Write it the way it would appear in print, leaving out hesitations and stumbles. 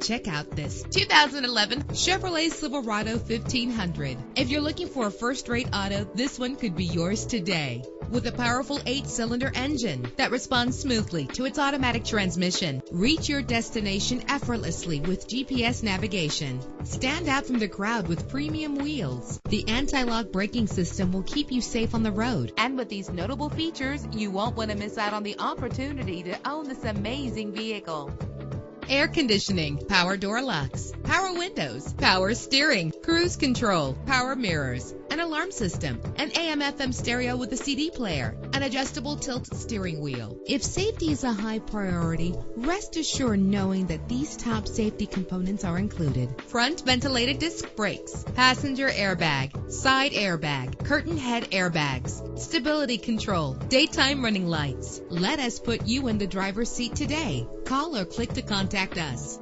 Check out this 2011 Chevrolet Silverado 1500. If you're looking for a first-rate auto, this one could be yours today. With a powerful 8-cylinder engine that responds smoothly to its automatic transmission, reach your destination effortlessly with GPS navigation. Stand out from the crowd with premium wheels. The anti-lock braking system will keep you safe on the road. And with these notable features, you won't want to miss out on the opportunity to own this amazing vehicle. Air conditioning, power door locks, power windows, power steering, cruise control, power mirrors, an alarm system, an AM/FM stereo with a CD player, an adjustable tilt steering wheel. If safety is a high priority, rest assured knowing that these top safety components are included: front ventilated disc brakes, passenger airbag, side airbag, curtain head airbags, stability control, daytime running lights. Let us put you in the driver's seat today. Call or click to contact us.